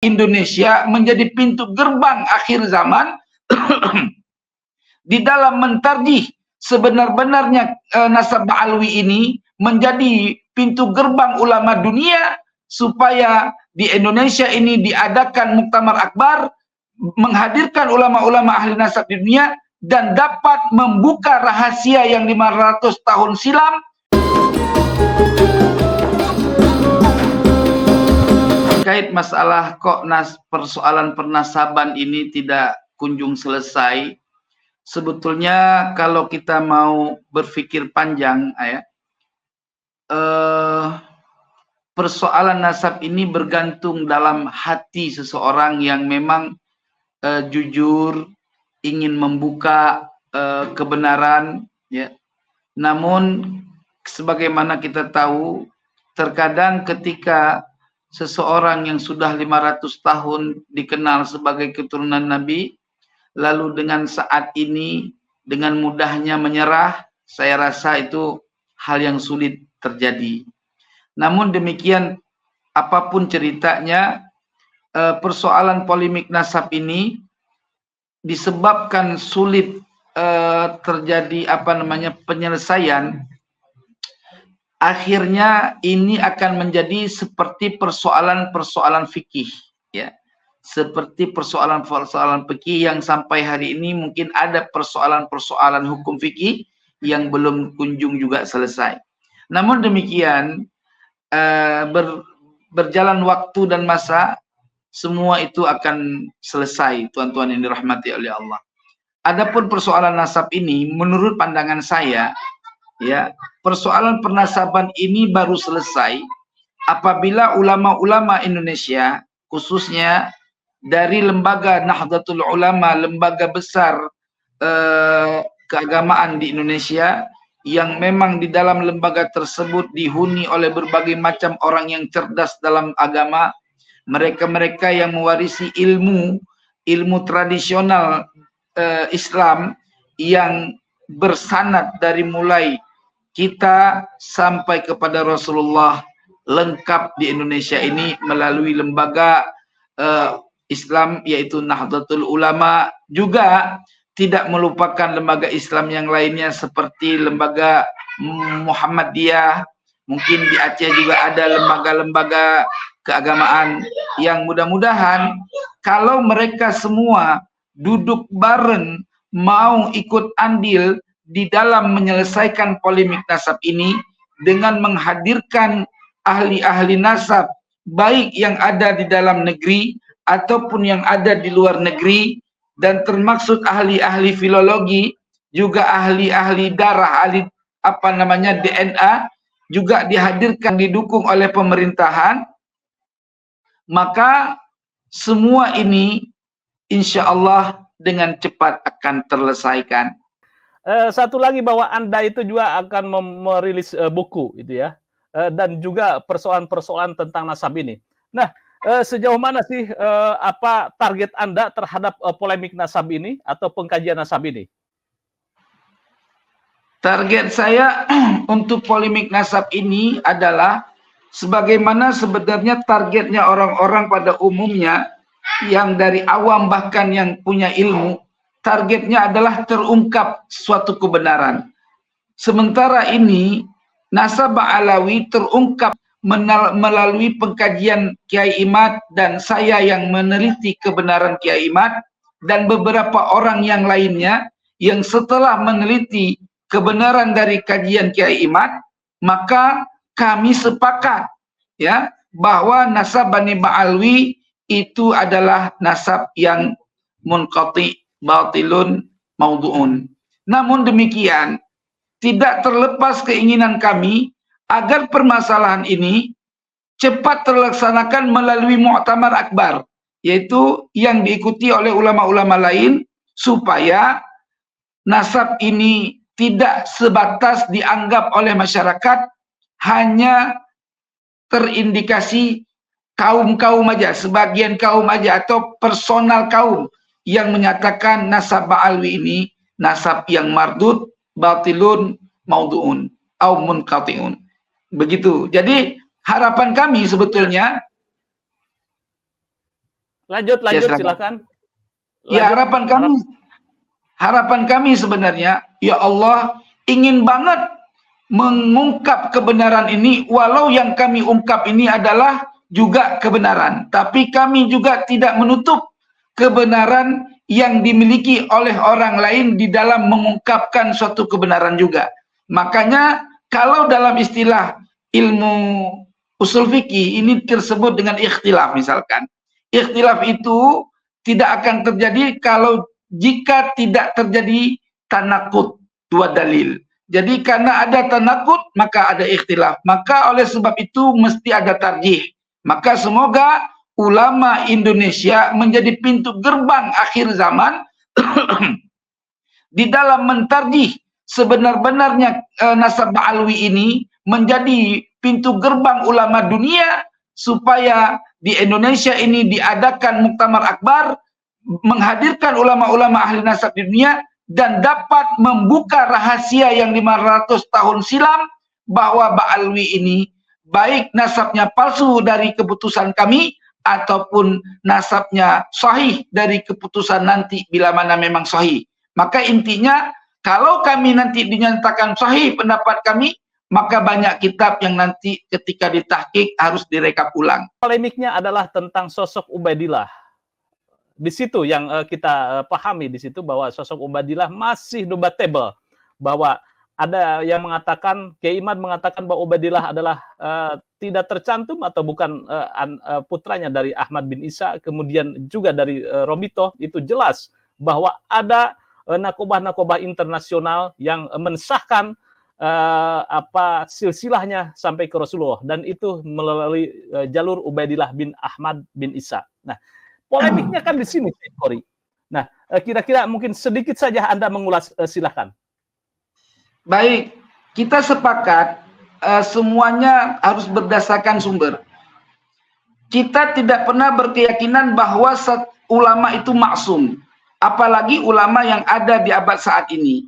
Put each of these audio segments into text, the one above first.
Indonesia menjadi pintu gerbang akhir zaman di dalam mentarjih sebenar-benarnya nasab Ba'alwi ini menjadi pintu gerbang ulama dunia supaya di Indonesia ini diadakan muktamar akbar, menghadirkan ulama-ulama ahli nasab di dunia dan dapat membuka rahasia yang 500 tahun silam. Terkait masalah kok persoalan pernasaban ini tidak kunjung selesai, sebetulnya kalau kita mau berpikir panjang, persoalan nasab ini bergantung dalam hati seseorang yang memang jujur, ingin membuka kebenaran, ya. Namun sebagaimana kita tahu, terkadang ketika seseorang yang sudah 500 tahun dikenal sebagai keturunan Nabi, lalu dengan saat ini dengan mudahnya menyerah, saya rasa itu hal yang sulit terjadi. Namun demikian, apapun ceritanya, persoalan polemik nasab ini disebabkan sulit terjadi penyelesaian. Akhirnya ini akan menjadi seperti persoalan-persoalan fikih, ya. Seperti persoalan-persoalan fikih yang sampai hari ini mungkin ada persoalan-persoalan hukum fikih yang belum kunjung juga selesai. Namun demikian, berjalan waktu dan masa, semua itu akan selesai, tuan-tuan yang dirahmati oleh Allah. Adapun persoalan nasab ini, menurut pandangan saya, ya, persoalan pernasaban ini baru selesai apabila ulama-ulama Indonesia, khususnya dari lembaga Nahdlatul Ulama, lembaga besar keagamaan di Indonesia, yang memang di dalam lembaga tersebut dihuni oleh berbagai macam orang yang cerdas dalam agama, mereka-mereka yang mewarisi ilmu tradisional Islam yang bersanad dari mulai kita sampai kepada Rasulullah, lengkap di Indonesia ini melalui lembaga Islam yaitu Nahdlatul Ulama, juga tidak melupakan lembaga Islam yang lainnya seperti lembaga Muhammadiyah. Mungkin di Aceh juga ada lembaga-lembaga keagamaan yang mudah-mudahan kalau mereka semua duduk bareng mau ikut andil di dalam menyelesaikan polemik nasab ini dengan menghadirkan ahli-ahli nasab baik yang ada di dalam negeri ataupun yang ada di luar negeri, dan termaksud ahli-ahli filologi, juga ahli-ahli darah, ahli DNA juga dihadirkan, didukung oleh pemerintahan, maka semua ini insya Allah dengan cepat akan terselesaikan. Satu lagi bahwa Anda itu juga akan merilis buku itu ya, dan juga persoalan-persoalan tentang nasab ini. Nah, sejauh mana sih apa target Anda terhadap polemik nasab ini atau pengkajian nasab ini? Target saya untuk polemik nasab ini adalah sebagaimana sebenarnya targetnya orang-orang pada umumnya yang dari awam bahkan yang punya ilmu, targetnya adalah terungkap suatu kebenaran. Sementara ini nasab Ba'alawi terungkap melalui pengkajian Kiai Imad dan saya yang meneliti kebenaran Kiai Imad dan beberapa orang yang lainnya yang setelah meneliti kebenaran dari kajian Kiai Imad, maka kami sepakat, ya, bahwa nasab Bani Ba'alwi itu adalah nasab yang munqati, batilun, maudhu'un. Namun demikian, tidak terlepas keinginan kami agar permasalahan ini cepat terlaksanakan melalui muktamar akbar, yaitu yang diikuti oleh ulama-ulama lain, supaya nasab ini tidak sebatas dianggap oleh masyarakat hanya terindikasi kaum-kaum aja, sebagian kaum aja, atau personal kaum yang menyatakan nasab Ba'alwi ini nasab yang mardud, batilun, maudhu'un, au munqati'un. Begitu. Jadi harapan kami sebetulnya Lanjut, silakan. Ya, harapan kami sebenarnya, ya Allah ingin banget mengungkap kebenaran ini, walau yang kami ungkap ini adalah juga kebenaran, tapi kami juga tidak menutup kebenaran yang dimiliki oleh orang lain di dalam mengungkapkan suatu kebenaran juga. Makanya kalau dalam istilah ilmu usul fikih ini tersebut dengan ikhtilaf misalkan. Ikhtilaf itu tidak akan terjadi kalau jika tidak terjadi tanakut dua dalil. Jadi karena ada tanakut maka ada ikhtilaf. Maka oleh sebab itu mesti ada tarjih. Maka semoga ulama Indonesia menjadi pintu gerbang akhir zaman di dalam mentarjih sebenar-benarnya nasab Ba'alwi ini menjadi pintu gerbang ulama dunia supaya di Indonesia ini diadakan muktamar akbar menghadirkan ulama-ulama ahli nasab di dunia dan dapat membuka rahasia yang 500 tahun silam bahwa Ba'alwi ini baik nasabnya palsu dari keputusan kami ataupun nasabnya sahih dari keputusan nanti bila mana memang sahih. Maka intinya kalau kami nanti dinyatakan sahih pendapat kami, maka banyak kitab yang nanti ketika ditahqiq harus direkap ulang. Polemiknya adalah tentang sosok Ubaidillah. Di situ yang kita pahami di situ bahwa sosok Ubaidillah masih debatable, bahwa ada yang mengatakan, Kiai Imad mengatakan bahwa Ubaidillah adalah tidak tercantum atau bukan putranya dari Ahmad bin Isa, kemudian juga dari Robito, itu jelas bahwa ada nakobah-nakobah internasional yang mensahkan silsilahnya sampai ke Rasulullah, dan itu melalui jalur Ubaidillah bin Ahmad bin Isa. Nah, polemiknya kan di sini, Kori. Nah, kira-kira mungkin sedikit saja Anda mengulas, silakan. Baik, kita sepakat semuanya harus berdasarkan sumber. Kita tidak pernah berkeyakinan bahwa ulama itu maksum, apalagi ulama yang ada di abad saat ini.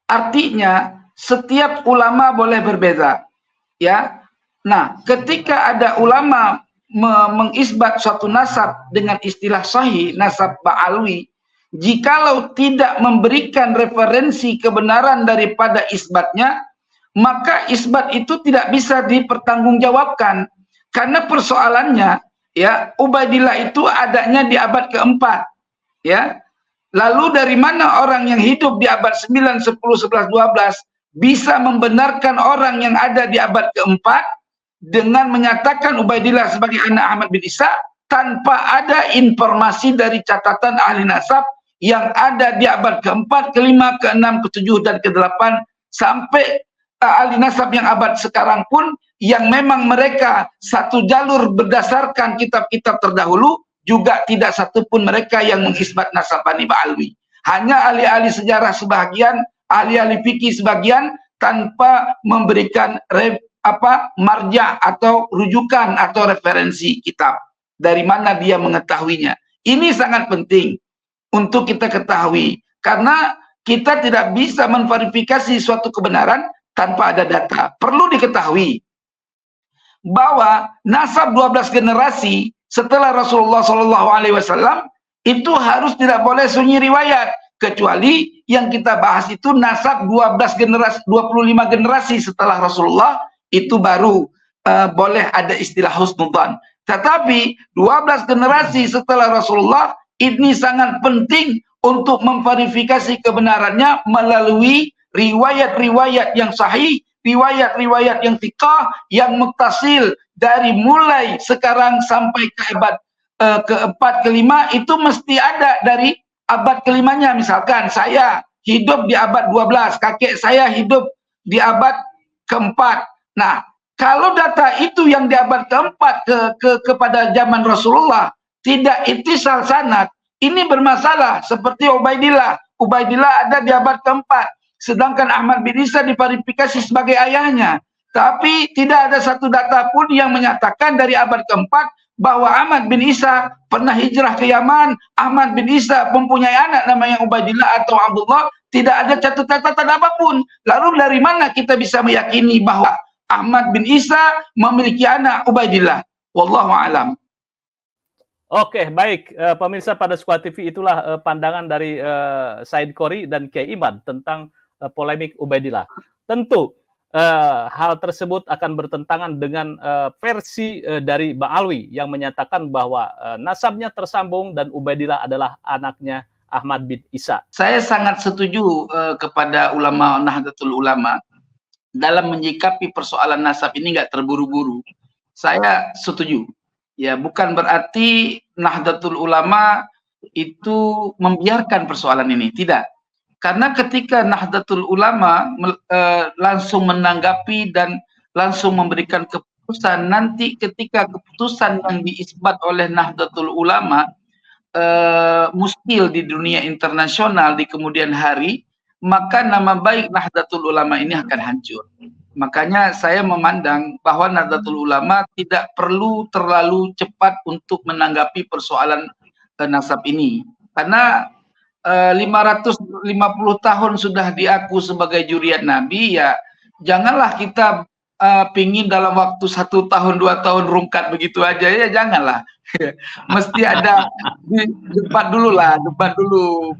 Artinya setiap ulama boleh berbeda, ya. Nah, ketika ada ulama mengisbat suatu nasab dengan istilah sahih, nasab Ba'alwi, jikalau tidak memberikan referensi kebenaran daripada isbatnya, maka isbat itu tidak bisa dipertanggungjawabkan. Karena persoalannya, ya, Ubaidillah itu adanya di abad keempat, ya. Lalu dari mana orang yang hidup di abad 9, 10, 11, 12 bisa membenarkan orang yang ada di abad keempat dengan menyatakan Ubaidillah sebagai anak Ahmad bin Isa tanpa ada informasi dari catatan ahli nasab yang ada di abad keempat, kelima, keenam, ketujuh, dan kedelapan, sampai ahli nasab yang abad sekarang pun yang memang mereka satu jalur berdasarkan kitab-kitab terdahulu, juga tidak satupun mereka yang mengisbat nasab Bani Ba'alwi. Hanya ahli-ahli sejarah sebagian, ahli-ahli fikih sebagian, tanpa memberikan marja atau rujukan atau referensi kitab. Dari mana dia mengetahuinya. Ini sangat penting untuk kita ketahui, karena kita tidak bisa memverifikasi suatu kebenaran tanpa ada data. Perlu diketahui bahwa nasab 12 generasi setelah Rasulullah SAW itu harus tidak boleh sunyi riwayat, kecuali yang kita bahas itu nasab 12 generasi, 25 generasi setelah Rasulullah, itu baru boleh ada istilah husnudzan. Tetapi 12 generasi setelah Rasulullah ini sangat penting untuk memverifikasi kebenarannya melalui riwayat-riwayat yang sahih, riwayat-riwayat yang thiqah, yang muttasil dari mulai sekarang sampai ke abad keempat, kelima, itu mesti ada dari abad kelimanya. Misalkan saya hidup di abad 12, kakek saya hidup di abad keempat. Nah, kalau data itu yang di abad keempat kepada zaman Rasulullah tidak ittisal sanad, ini bermasalah. Seperti Ubaidillah ada di abad keempat, sedangkan Ahmad bin Isa diverifikasi sebagai ayahnya, tapi tidak ada satu data pun yang menyatakan dari abad keempat bahwa Ahmad bin Isa pernah hijrah ke Yaman, Ahmad bin Isa mempunyai anak namanya Ubaidillah atau Abdullah. Tidak ada catatan apapun. Lalu dari mana kita bisa meyakini bahwa Ahmad bin Isa memiliki anak Ubaidillah? Wallahu a'lam. Oke, baik. Pemirsa pada Squad TV, itulah pandangan dari Said Qori dan Kiai Iman tentang polemik Ubaidillah. Tentu hal tersebut akan bertentangan dengan versi dari Ba'alwi yang menyatakan bahwa nasabnya tersambung dan Ubaidillah adalah anaknya Ahmad bin Isa. Saya sangat setuju kepada ulama Nahdlatul Ulama dalam menyikapi persoalan nasab ini nggak terburu-buru. Saya setuju. Ya, bukan berarti Nahdlatul Ulama itu membiarkan persoalan ini, tidak. Karena ketika Nahdlatul Ulama langsung menanggapi dan langsung memberikan keputusan, nanti ketika keputusan yang diisbat oleh Nahdlatul Ulama muskil di dunia internasional di kemudian hari, maka nama baik Nahdlatul Ulama ini akan hancur. Makanya saya memandang bahwa Nahdlatul Ulama tidak perlu terlalu cepat untuk menanggapi persoalan nasab ini. Karena 550 tahun sudah diaku sebagai juriat Nabi, ya janganlah kita pingin dalam waktu 1 tahun 2 tahun rungkat begitu aja, ya janganlah. Mesti ada debat dulu lah, debat dulu.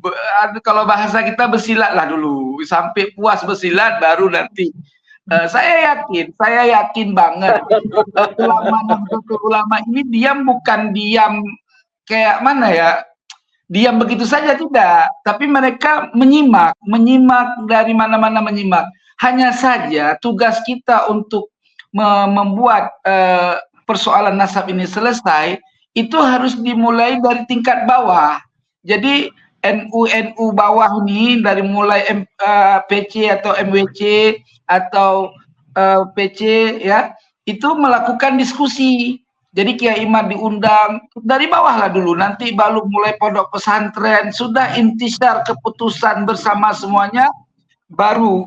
Kalau bahasa kita bersilat lah dulu, sampai puas bersilat baru nanti. Saya yakin banget ulama ini diam, bukan diam kayak mana ya, diam begitu saja tidak, tapi mereka menyimak dari mana-mana menyimak. Hanya saja tugas kita untuk membuat persoalan nasab ini selesai itu harus dimulai dari tingkat bawah. Jadi NU bawah ini dari mulai PC atau MWC atau PC ya, itu melakukan diskusi. Jadi Kiai Iman diundang dari bawah lah dulu, nanti baru mulai pondok pesantren, sudah intisar keputusan bersama semuanya, baru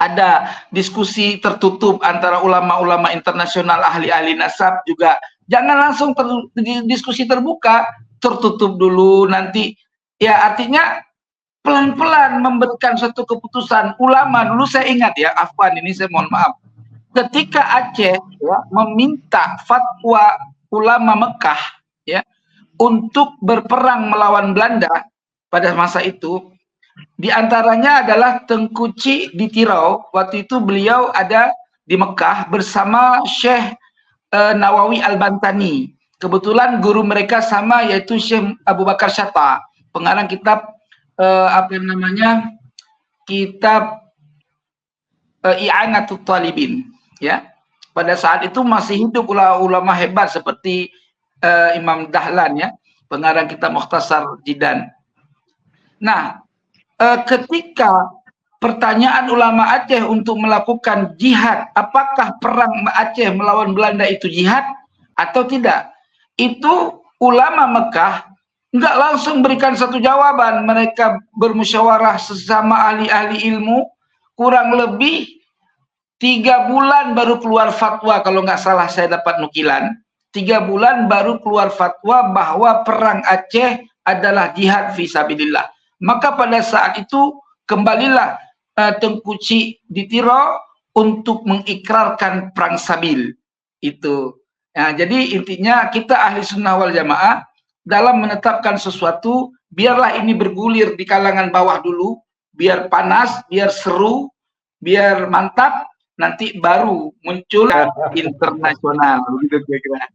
ada diskusi tertutup antara ulama-ulama internasional, ahli-ahli nasab juga. Jangan langsung diskusi terbuka, tertutup dulu nanti. Ya artinya pelan-pelan memberikan suatu keputusan. Ulama dulu saya ingat ya, Afwan ini saya mohon maaf, ketika Aceh ya, meminta fatwa ulama Mekah ya untuk berperang melawan Belanda pada masa itu, di antaranya adalah Tengku Ci di Tirau. Waktu itu beliau ada di Mekah bersama Syekh Nawawi Al-Bantani. Kebetulan guru mereka sama, yaitu Syekh Abu Bakar Syatta, pengarang kitab apa namanya, kitab I'anatul Talibin ya. Pada saat itu masih hidup ulama hebat seperti Imam Dahlan ya, pengarang kitab Mukhtasar Jidan. Nah, ketika pertanyaan ulama Aceh untuk melakukan jihad, apakah perang Aceh melawan Belanda itu jihad atau tidak, itu ulama Mekah enggak langsung berikan satu jawaban. Mereka bermusyawarah sesama ahli-ahli ilmu, kurang lebih 3 bulan baru keluar fatwa, kalau nggak salah saya dapat nukilan. 3 bulan baru keluar fatwa bahwa perang Aceh adalah jihad fisabilillah. Maka pada saat itu kembalilah Tengku Ci di Tiro untuk mengikrarkan perang sabil itu. Nah, jadi intinya kita ahli sunnah wal jamaah dalam menetapkan sesuatu, biarlah ini bergulir di kalangan bawah dulu, biar panas, biar seru, biar mantap, nanti baru muncul internasional, begitu kira-kira.